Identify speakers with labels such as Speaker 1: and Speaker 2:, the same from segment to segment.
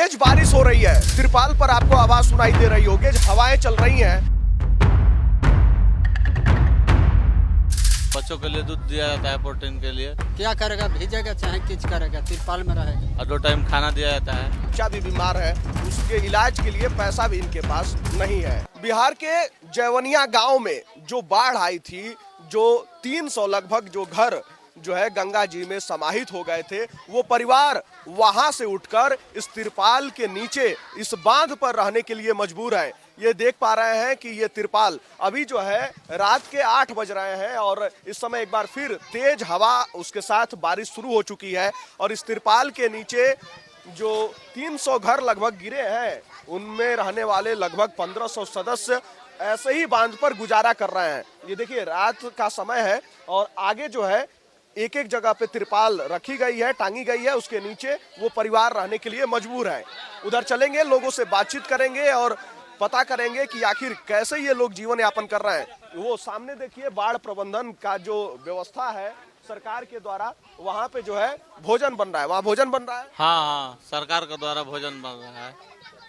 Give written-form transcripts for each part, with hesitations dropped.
Speaker 1: तेज बारिश हो रही है। तिरपाल पर आपको आवाज सुनाई दे रही होगी, हवाएं चल रही हैं।
Speaker 2: बच्चों के लिए दूध दिया जाता है, प्रोटीन के लिए।
Speaker 3: क्या करेगा, भेजेगा चाहे किच करेगा, तिरपाल में रहेगा।
Speaker 2: और 2 टाइम खाना दिया जाता है।
Speaker 1: बच्चा भी बीमार है, उसके इलाज के लिए पैसा भी इनके पास नहीं है। बिहार के जैवनिया गांव में जो बाढ़ आई थी, जो 300 लगभग जो घर जो है गंगा जी में समाहित हो गए थे, वो परिवार वहां से उठकर इस तिरपाल के नीचे इस बांध पर रहने के लिए मजबूर है। ये देख पा रहे हैं कि ये तिरपाल अभी जो है रात के 8 बज रहे हैं और इस समय एक बार फिर तेज हवा उसके साथ बारिश शुरू हो चुकी है और इस तिरपाल के नीचे जो 300 घर लगभग गिरे हैं, उनमें रहने वाले लगभग 1500 सदस्य ऐसे ही बांध पर गुजारा कर रहे हैं। ये देखिए रात का समय है और आगे जो है एक एक जगह पे तिरपाल रखी गई है, टांगी गई है, उसके नीचे वो परिवार रहने के लिए मजबूर है। उधर चलेंगे, लोगों से बातचीत करेंगे और पता करेंगे कि आखिर कैसे ये लोग जीवन यापन कर रहे हैं। वो सामने देखिए बाढ़ प्रबंधन का जो व्यवस्था है सरकार के द्वारा, वहाँ पे जो है भोजन बन रहा है। वहाँ भोजन बन रहा है।
Speaker 2: हाँ, सरकार के द्वारा भोजन बन रहा है।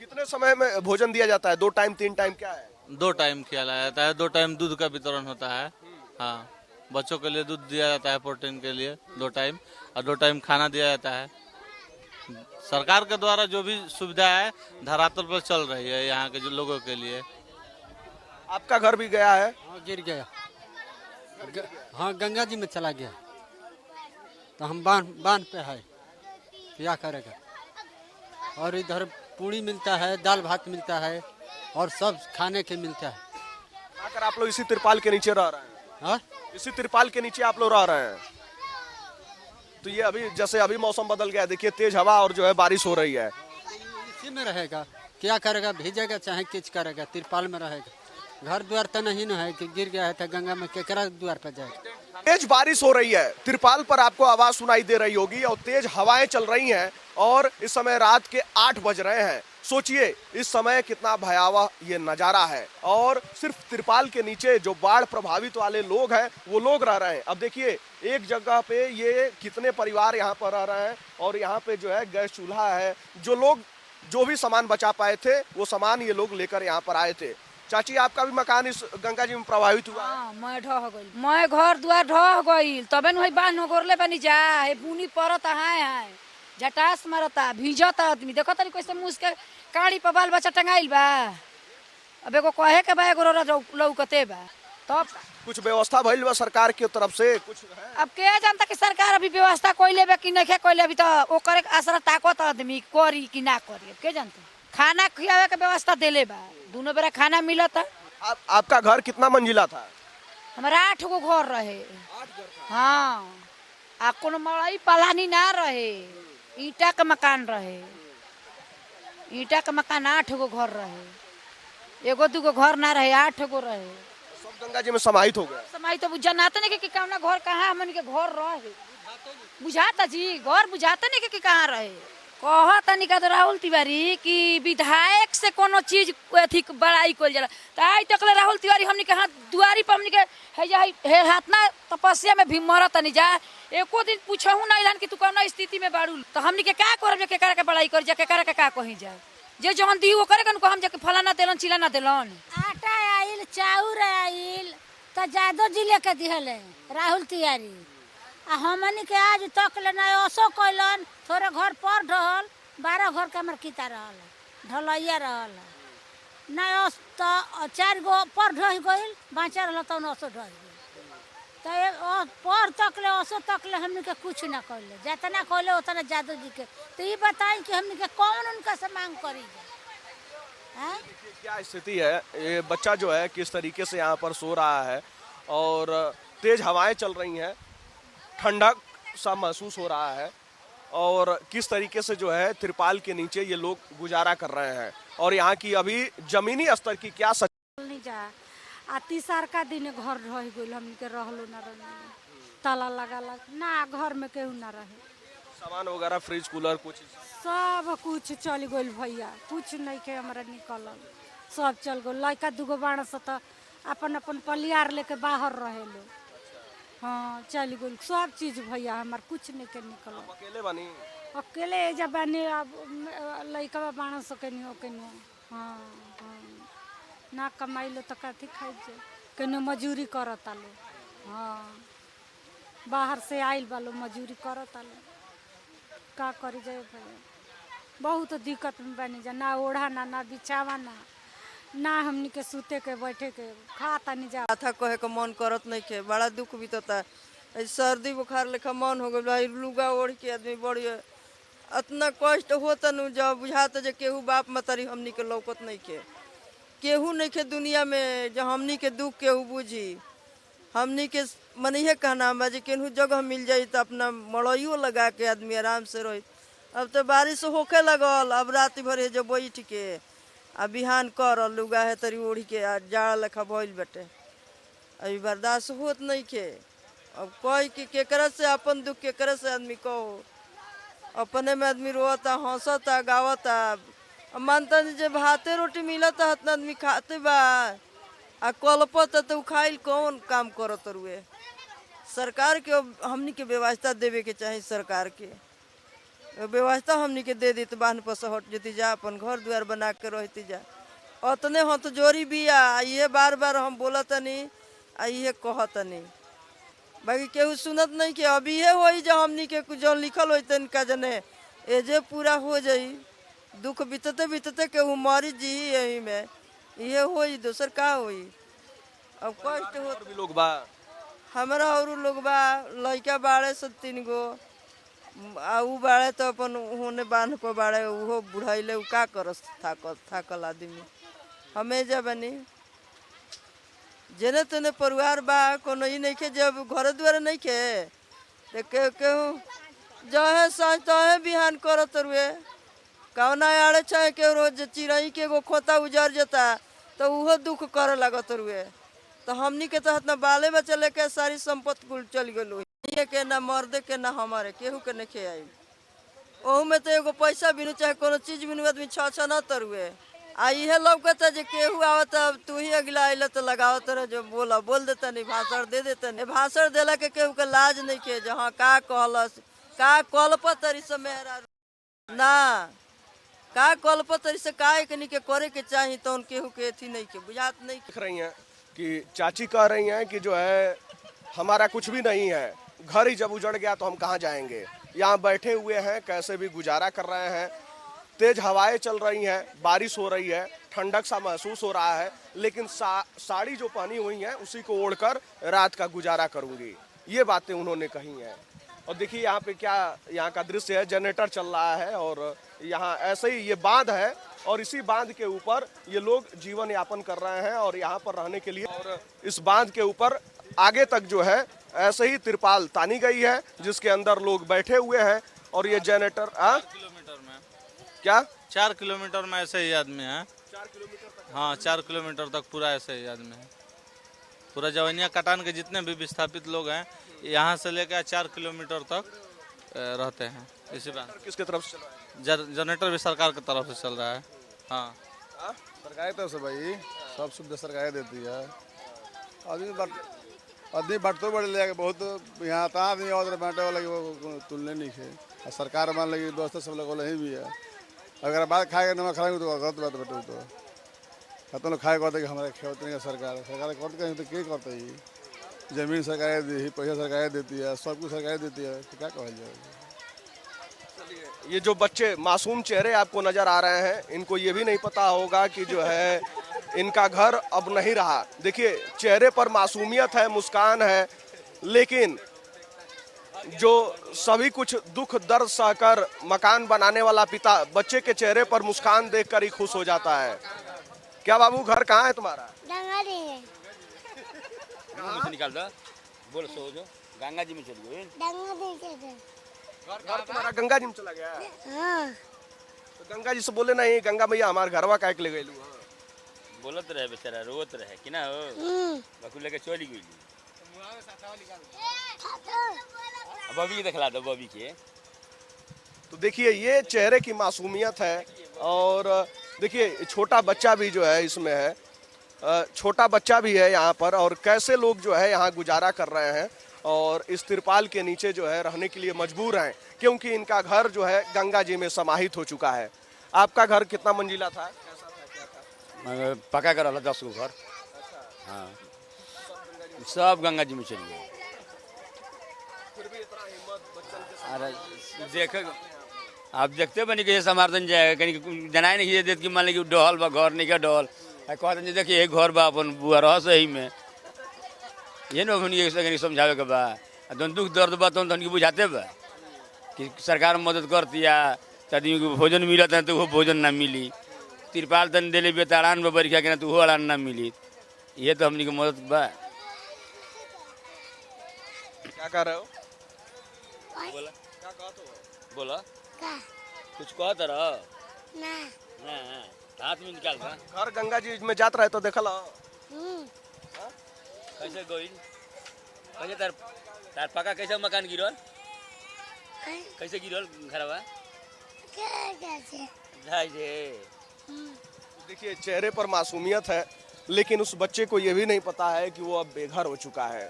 Speaker 1: कितने समय में भोजन दिया जाता है? 2 टाइम 3 टाइम क्या है?
Speaker 2: 2 टाइम खिलाया जाता है, 2 टाइम दूध का वितरण होता है। हाँ, बच्चों के लिए दूध दिया जाता है, प्रोटीन के लिए 2 टाइम। और 2 टाइम खाना दिया जाता है। सरकार के द्वारा जो भी सुविधा है धरातल पर चल रही है यहाँ के जो लोगों के लिए।
Speaker 1: आपका घर भी गया है?
Speaker 3: हाँ, गिर गया। हाँ, गंगा जी में चला गया। तो हम बांध पे है, क्या करेगा। और इधर पूड़ी मिलता है, दाल भात मिलता है और सब खाने के मिलता है।
Speaker 1: आकर आप लोग इसी तिरपाल के नीचे रह रहे हैं?
Speaker 3: हाँ,
Speaker 1: इसी तिरपाल के नीचे आप लोग रह रहे हैं। तो ये अभी जैसे अभी मौसम बदल गया, देखिए तेज हवा और जो है बारिश हो रही है।
Speaker 3: इसी में रहेगा, क्या करेगा, भेजेगा चाहे किच करेगा, तिरपाल में रहेगा। घर द्वार तो नहीं ना है कि गिर गया है तो गंगा में केकरा द्वार पर जाएगा।
Speaker 1: तेज बारिश हो रही है, तिरपाल पर आपको आवाज सुनाई दे रही होगी और तेज हवाएं चल रही हैं और इस समय रात के 8 बज रहे हैं। सोचिए इस समय कितना भयावह ये नजारा है और सिर्फ तिरपाल के नीचे जो बाढ़ प्रभावित वाले लोग हैं वो लोग रह रहे हैं। अब देखिए एक जगह पे ये कितने परिवार यहाँ पर रह रहे हैं और यहाँ पे जो है गैस चूल्हा है। जो लोग जो भी सामान बचा पाए थे वो सामान ये लोग लेकर यहाँ पर आए थे। चाची, आपका भी मकान इस गंगा जी में प्रभावित हुआ?
Speaker 4: हाँ, मैं ढह गई, मैं घर द्वार ढह गई, तबे न बांध गोरले बनी जा है। बुनी परत है, जटास मारता, भीजता आदमी। देखो तनी कैसे मुँह के काड़ी पर बाल बच्चा टंगाइल बा। अब एगो कहे के बा, एगो लौकते बा। तब
Speaker 1: कुछ व्यवस्था भइल बा सरकार के तरफ से? कुछ है?
Speaker 4: अब के जानता कि सरकार अभी व्यवस्था कोइले बा कि नहीं कोइले, अभी तो ओकरे आसरा ताकत आदमी करी कि ना करी। अब के जानता, खाना खियावे के व्यवस्था देले बा, दोनों बेरा खाना मिलता।
Speaker 1: आपका घर कितना मंजिला था?
Speaker 4: हमारा 8 गो घर रहे। हाँ, आ कोनो मड़ई पलानी ना रहे, ईटा का मकान रहे। ईटा का मकान 8 गो घर रहे, एगो दूगो घर ना रहे, 8 गो रहे।
Speaker 1: सब गंगा जी में समाहित हो गया।
Speaker 4: समाई तो जनाते नहीं कि कौना घर कहाँ हमन के घर रहे, बुझाता जी घर बुझाते नहीं कि कहाँ रहे। कहता नहीं का तो राहुल तिवारी कि विधायक से कोनो चीज अथी बड़ाई कल जाला, तो आई तक राहुल तिवारी हमनी के हाथ दुआरी पर हमनी के हाथना तपस्या में भी मरत नहीं जा। एको दिन पूछहू नहीं लन कि तू कौन स्थिति में बाड़ू, तो हमनी के क्या करब, जे केकरा के बड़ाई कर जा, केकरा के का कहीं जाए। जे जौन दी वो करे को हम जाके फलाना देलन चिलाना देलन।
Speaker 5: आटा आइल, चाउर आइल, तो जादो जिले के दिहले राहुल तिवारी। आ हमनी के आज तक ले ना ओसो कइलन। थोड़े घर पर ढहल, 12 घर के हमर किता रहल, ढलैया रहल ना। ओस तो 4 गो पर ढह गइल, बाँचा रहल तो ओसो ढह गइल। तो पर तक ले ओसो तक ले हमनी के कुछ ना कइले, जितना कइले उतना जादू जी के। तो ये बताई कि हमनी के कौन उनका से मांग करी जाए।
Speaker 1: क्या स्थिति है, ये बच्चा जो है किस तरीके से यहाँ पर सो रहा है और तेज हवाएं चल रही हैं, ठंडक सा महसूस हो रहा है और किस तरीके से जो है तिरपाल के नीचे ये लोग गुजारा कर रहे हैं और यहाँ की अभी जमीनी स्तर की क्या
Speaker 5: नहीं जा। आ 3 का दिन घर रह गइल, हमनी के रहलो ना रहे, ताला लगा ना, घर में केहू ना रहे।
Speaker 1: सामान वगैरह फ्रिज कूलर कुछ
Speaker 5: सब कुछ चल गइल भैया, कुछ नहीं के हमारा निकलल, सब चल गइल। लड़का 2 गो बाण से तो अपन अपन परिवार लेके बाहर रहे लो। हाँ, चल गइल सब चीज भैया, हमार कुछ नहीं के निकलल।
Speaker 1: अकेले बनी?
Speaker 5: अकेले एजा बानी अब लइका बाण सकेनी ओकेनी। हाँ हाँ ना कमाइलो तो कथी खाई जे केनो मजूरी करता लो। हाँ बाहर से आइल बालो मजूरी करता लो का करी जाए भैया बहुत दिक्कत में बनी जा ना ओढ़ा ना बिछावा ना हमनी के सूते के बैठे के खाता नहीं जा
Speaker 6: था कहे के मन करत नहीं के बड़ा दुख बीतता सर्दी बुखार लेखा मन हो गई लुगा ओढ़ के आदमी बड़ी इतना कष्ट होता नु जब बुझाता जे केहू बाप मतरी हमनी के लौकत नहीं के केहू नहीं के दुनिया में जो हमनी के दुख केहू बुझी हमनी के मन ये कहना बा जे केहू जगह मिल जाई तो अपना मड़इयो लगा के आदमी आराम से रही। अब तो बारिश होके लगल अब रात भर जो बैठ के आ बिहान कर लुगा है तरी ओढ़ के आ जाड़ा लेखा भइल बेटे अभी बर्दाश्त होत नहीं के। अब कह के केकरा से अपन दुख केकरा से आदमी कहो अपने में आदमी रोता हंसता गावता मानता जे भाते रोटी मिलता हतना आदमी खाते बा आ कलपत तो खाइल कौन काम करत रुए। सरकार के हमनी के व्यवस्था देवे के चाही सरकार के व्यवस्था हमनी के दे दी तो बाहन पर से हट जती जा अपन घर द्वार बना के रहती जा अतने हथ जोरी भी आ ये बार बार हम बोलतनी आ ये कहतनी बाकी केहू सुनत नहीं कि अभी ये होई जो हमनी के जो लिखल हो तनिका जने एजे पूरा हो जाई दुख बीतते बीतते केहू मरी जी यही में ये होई दोसर का होई। अब कष्ट हो
Speaker 1: भी लोग बा
Speaker 6: हमारा और लोग बा लड़का बाड़े सब 3 गो आ उ बाड़े तो अपन होने बांध पर बाड़े उहो बुढ़ाइले उ का करस थाकल आदमी हमें जबनी जेने तेने परिवार बा कोनो ई नहीं के जब घर द्वार नहीं के ते केहू जहे साँझ तहे बिहान करत रुए कौना आड़े चाहे के रोज चिड़ई के एगो खोता उजर जाता तो उहो दुख करे लगत रुए। तो हमनी के तहत न बाले बच्चा लेके सारी संपत्ति कुल चल गलो के ना मर्दे के ना हमारे केहू के नहीं आई ओहू में तो एगो पैसा बिनु चाहे कोनो चीज बिनु आदमी छ न तरुए आ इहे लौकता जे केहू आवत तू ही अगला आइल तो लगावत रह जो बोल देता नहीं भाषण दे देता नहीं भाषण देला के केहू के लाज नहीं के जहाँ का कहलस का कल्प तरी से मेहरा ना का कल्प तरी से का एकनी के करे के चाही तो केहू के अथी नहीं के बुझात नहीं।
Speaker 1: देख रही हैं कि चाची कह रही हैं कि जो है हमारा कुछ भी नहीं है घर ही जब उजड़ गया तो हम कहाँ जाएंगे। यहाँ बैठे हुए हैं कैसे भी गुजारा कर रहे हैं तेज हवाएं चल रही हैं बारिश हो रही है ठंडक सा महसूस हो रहा है लेकिन साड़ी जो पहनी हुई है उसी को ओढ़कर रात का गुजारा करूंगी ये बातें उन्होंने कही हैं। और देखिए यहाँ पे क्या यहाँ का दृश्य है जनरेटर चल रहा है और यहाँ ऐसे ही ये बांध है और इसी बांध के ऊपर ये लोग जीवन यापन कर रहे हैं और यहाँ पर रहने के लिए और इस बांध के ऊपर आगे तक जो है ऐसे ही तिरपाल तानी गई है जिसके अंदर लोग बैठे हुए हैं और ये जनरेटर
Speaker 2: 4 किलोमीटर में
Speaker 1: क्या
Speaker 2: 4 किलोमीटर में ऐसे ही आदमी है
Speaker 1: 4 किलोमीटर तक
Speaker 2: हाँ 4 किलोमीटर तक पूरा ऐसे ही आदमी है पूरा जवनिया कटान के जितने भी विस्थापित लोग हैं यहाँ से लेकर 4 किलोमीटर तक रहते हैं इसी बात।
Speaker 1: किसके तरफ से चल रहा है
Speaker 2: जनरेटर भी सरकार की तरफ से चल रहा है। हाँ
Speaker 7: सरकार तरफ से भाई सब सुविधा सरकार देती है आदमी बांटते बड़े ले बहुत यहाँ तहाँ आदमी और बांटे वाला वो तुलने नहीं है सरकार मान लगी व्यवस्था सब लोग नहीं भी है अगर बात खाएगा नमक खाएंगे तो गलत बात बेटे तो खत्म लोग खाए कहते कि हमारे खेत नहीं सरकार करते कहीं तो क्या करते ही जमीन सरकार दी पैसा सरकार देती है सब कुछ सरकार देती है तो क्या कहल जाए।
Speaker 1: ये जो बच्चे मासूम चेहरे आपको नजर आ रहे हैं इनको ये भी नहीं पता होगा कि जो है इनका घर अब नहीं रहा। देखिए चेहरे पर मासूमियत है मुस्कान है लेकिन जो सभी कुछ दुख दर्द सहकर मकान बनाने वाला पिता बच्चे के चेहरे पर मुस्कान देखकर ही खुश हो जाता है। क्या बाबू घर कहाँ है तुम्हारा?
Speaker 8: मुंह से निकाल दो बोल सो जो गंगा जी में चल गए
Speaker 1: घर तुम्हारा गंगा जी में चला गया है?
Speaker 5: हाँ
Speaker 1: तो गंगा जी से बोले नहीं गंगा मैया हमारे घरवा काहे के ले गई
Speaker 8: बोलत रहे बेचारा रोत रहे कि ना हो बकू लेके चली गई बबी दिखला दो बबी के।
Speaker 1: तो देखिए ये चेहरे की मासूमियत है और देखिए छोटा बच्चा भी जो है इसमें है छोटा बच्चा भी है यहाँ पर और कैसे लोग जो है यहाँ गुजारा कर रहे हैं और इस तिरपाल के नीचे जो है रहने के लिए मजबूर हैं, क्योंकि इनका घर जो है गंगा जी में समाहित हो चुका है। आपका घर कितना मंजिला था, कैसा था, क्या था?
Speaker 8: पका कर 10 गो घर। हाँ, सब गंगा जी में चली गए।
Speaker 1: फिर भी इतना हिम्मत बच्चन के साथ
Speaker 8: अरे देख, आप देखते बनी कि समर्थन जाएगा कहीं जनाए नहीं देते कि मान ली डहल बा घर नहीं का डहल कहते देखिए एक घर बा अपन बुआ रह सही में ये ना हमनी समझावे के बा। जौन दुख दर्द बा तो हमनी बुझाते बा कि सरकार मदद करती या आदमी को भोजन मिलत है तो वो भोजन ना मिली, तिरपाल तन दिले बे अड़ान में बरिखा के ना तो वो अड़ान ना मिली। ये तो हमनी के मदद बा।
Speaker 1: क्या कर रहे हो?
Speaker 8: बोला
Speaker 1: क्या कहते हो?
Speaker 8: बोला
Speaker 5: का
Speaker 8: कुछ कहत रहा
Speaker 5: ना
Speaker 8: ना हाथ में निकाल रहा
Speaker 1: घर गंगा जी में जात रहे तो देखल हो?
Speaker 8: कैसे गोइल कैसे तार तार पका कैसे मकान गिरल कैसे गिरल घरवा जाय जे।
Speaker 1: देखिए चेहरे पर मासूमियत है, लेकिन उस बच्चे को ये भी नहीं पता है कि वो अब बेघर हो चुका है।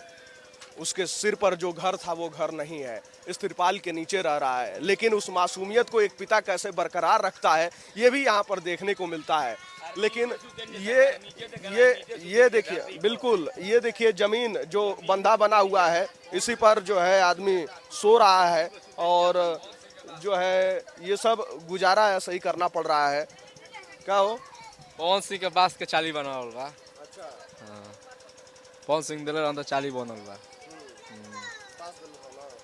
Speaker 1: उसके सिर पर जो घर था वो घर नहीं है, इस तिरपाल के नीचे रह रहा है। लेकिन उस मासूमियत को एक पिता कैसे बरकरार रखता है ये भी यहाँ पर देखने को मिलता है। लेकिन ये देखिए, बिल्कुल ये देखिए जमीन जो बंधा बना हुआ है इसी पर जो है आदमी सो रहा है और जो है ये सब गुजारा ऐसे ही करना पड़ रहा है। क्या हो?
Speaker 9: पवन सिंह के बांस के चाली बनावल बा।
Speaker 1: अच्छा,
Speaker 9: हाँ, पवन सिंह दिले रहन त चाली बनल बा।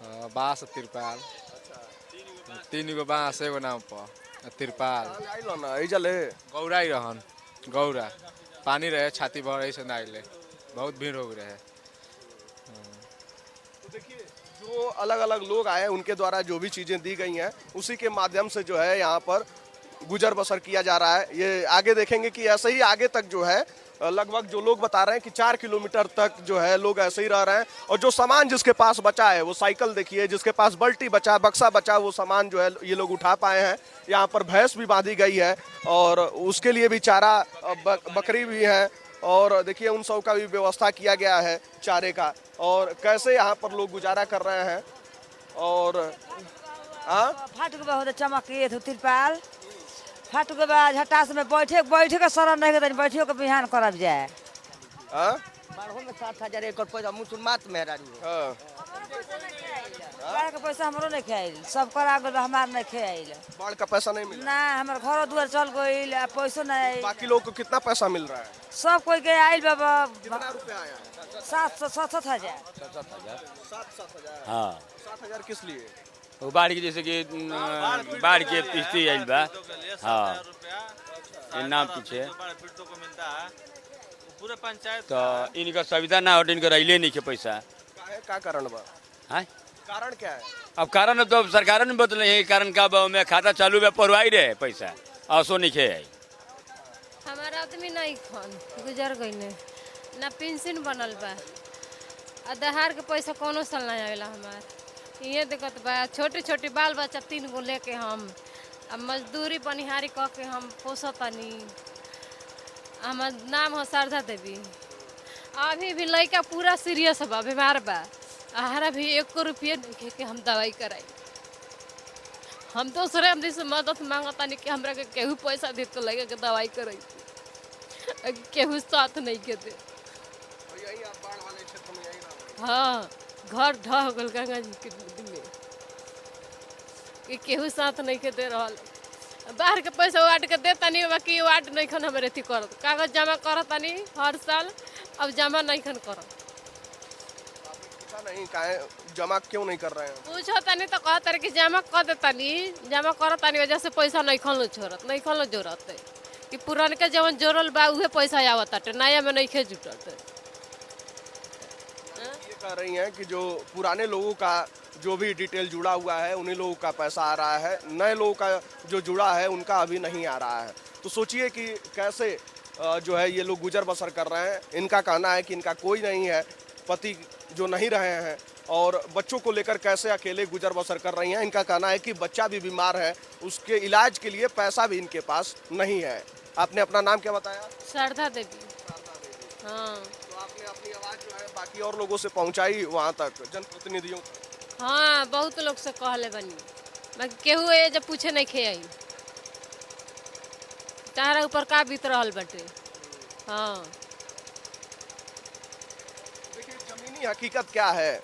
Speaker 9: हाँ, बांस तिरपाल। तीन गो बांस एगो नाम पर तिरपाल।
Speaker 1: आइलो ना एजा ले
Speaker 9: गौरा ही रहन, गौरा पानी रहे छाती भर ऐसे ना आइले, बहुत भीड़ हो रहे।
Speaker 1: तो देखिए जो अलग अलग लोग आए उनके द्वारा जो भी चीजें दी गई हैं उसी के माध्यम से जो है यहाँ पर गुजर बसर किया जा रहा है। ये आगे देखेंगे कि ऐसे ही आगे तक जो है लगभग जो लोग बता रहे हैं कि 4 किलोमीटर तक जो है लोग ऐसे ही रह रहे हैं। और जो सामान जिसके पास बचा है वो साइकिल देखिए, जिसके पास बल्टी बचा, बक्सा बचा, वो सामान जो है ये लोग उठा पाए हैं। यहाँ पर भैंस भी बांधी गई है और उसके लिए भी चारा, बकरी भी है और देखिए उन सब का भी व्यवस्था किया गया है चारे का। और कैसे यहाँ पर लोग गुजारा कर रहे हैं। और
Speaker 10: फाट के बहुत चमकिए थे तिरपाल फाट के बाद हटास में बैठे के शरण नहीं के बैठियो के बिहान करब जाए।
Speaker 6: बारहो में 7,000 एकड़ पैसा मुसलमान मेहरा
Speaker 10: बाढ़ के पैसा हमरो नहीं खाइल, सब करा गल हमार नहीं खाइल।
Speaker 1: बाढ़ का पैसा नहीं मिला
Speaker 10: ना हमार घर दुआर चल गइल, पैसो नहीं आइल।
Speaker 1: बाकी लोग को कितना पैसा मिल रहा है?
Speaker 10: सब कोई के आइल बाबा।
Speaker 1: कितना रुपया आया है?
Speaker 10: 7,000।
Speaker 1: 7,000।
Speaker 8: हाँ
Speaker 1: 7,000 किस लिए?
Speaker 8: वो बाढ़ की जैसे कि बाढ़ के किस्ती आइल बा। हाँ नाम पीछे
Speaker 2: पीड़ितों को मिलता है पूरे पंचायत
Speaker 8: तो इनका सुविधा ना हो इनका रहिले नहीं के पैसा।
Speaker 1: का कारण बा?
Speaker 8: हाँ
Speaker 1: कारण क्या है?
Speaker 8: अब कारण तो सरकार ने बतले है कारण का बा में खाता चालू में परवाई रहे पैसा असो नहीं खे।
Speaker 11: हमारा आदमी नहीं खन गुजर गई ना पेंशन बनल बा, आधार के पैसा कोनो साल नहीं आवेला हमार। ये दिक्कत बा, छोटे छोटे बाल बच्चा 3 गो लेके हम अब मजदूरी बनिहारी कह के हम पोसतनी। हमार नाम हो शारदा देवी। अभी भी लड़का पूरा सीरियस बा, बीमार बा, हमारा भी 1 रुपये नहीं के हम दवाई कराई। हम तो सर हम से मदद मांगतानी कि हमरा के केहू पैसा दे तो लगे के दवाई कराई, केहू साथ नहीं के दे। हाँ घर ढह गल गंगा जी के नदी में कि केहू साथ नहीं के दे रहा। बाहर के पैसा वाट के दे तनी, बाकी वाट नहीं खन हमारे अथी करत, कागज जमा करत तनी हर साल, अब जमा नहीं खन करत।
Speaker 1: नहीं काहे जमा क्यों नहीं कर रहे हैं?
Speaker 11: पूछो तनी तो कहत कि जमा कर दे तनी, जमा करत तनी वजह से पैसा नहीं खन लो छोड़त, नहीं खन लो जोड़त कि पुरान के जवन जोड़ल बा उहे पैसा आवत, नया में नहीं खे जुटत।
Speaker 1: ये कह रही हैं कि जो पुराने लोगों का जो भी डिटेल जुड़ा हुआ है उन्हीं लोगों का पैसा आ रहा है, नए लोगों का जो जुड़ा है उनका अभी नहीं आ रहा है। तो सोचिए कि कैसे जो है ये लोग गुजर बसर कर रहे हैं। इनका कहना है कि इनका कोई नहीं है, पति जो नहीं रहे हैं और बच्चों को लेकर कैसे अकेले गुजर बसर कर रही हैं। इनका कहना है कि बच्चा भी बीमार है, उसके इलाज के लिए पैसा भी इनके पास नहीं है। आपने अपना नाम क्या बताया?
Speaker 11: शारदा देवी। हाँ
Speaker 1: तो आपने अपनी आवाज जो है बाकी और लोगों से पहुंचाई वहां तक, जनप्रतिनिधियों तक?
Speaker 11: हाँ बहुत लोग से कहले बनी, बाकी केहू ये जब पूछे नहीं खे आई तारा ऊपर का बीत रहल बटे। हाँ
Speaker 1: देखिए जमीनी हकीकत क्या है,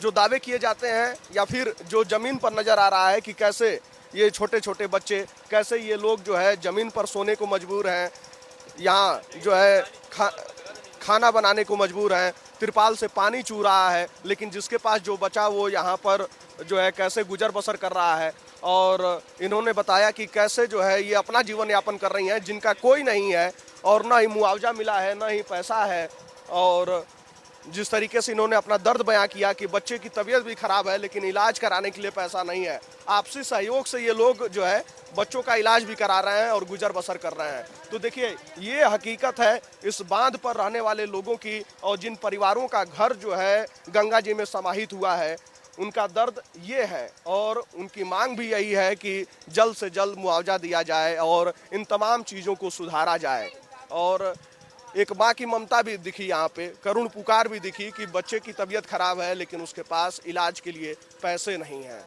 Speaker 1: जो दावे किए जाते हैं या फिर जो जमीन पर नजर आ रहा है कि कैसे ये छोटे छोटे बच्चे, कैसे ये लोग जो है जमीन पर सोने को मजबूर हैं, यहाँ जो है खाना बनाने को मजबूर हैं, तिरपाल से पानी चू रहा है, लेकिन जिसके पास जो बचा वो यहाँ पर जो है कैसे गुजर बसर कर रहा है। और इन्होंने बताया कि कैसे जो है ये अपना जीवन यापन कर रही हैं, जिनका कोई नहीं है और ना ही मुआवजा मिला है ना ही पैसा है। और जिस तरीके से इन्होंने अपना दर्द बयां किया कि बच्चे की तबीयत भी खराब है लेकिन इलाज कराने के लिए पैसा नहीं है, आपसी सहयोग से ये लोग जो है बच्चों का इलाज भी करा रहे हैं और गुजर बसर कर रहे हैं। तो देखिए ये हकीकत है इस बांध पर रहने वाले लोगों की, और जिन परिवारों का घर जो है गंगा जी में समाहित हुआ है उनका दर्द ये है, और उनकी मांग भी यही है कि जल्द से जल्द मुआवजा दिया जाए और इन तमाम चीज़ों को सुधारा जाए। और एक माँ की ममता भी दिखी यहाँ पे, करुण पुकार भी दिखी कि बच्चे की तबीयत खराब है लेकिन उसके पास इलाज के लिए पैसे नहीं हैं।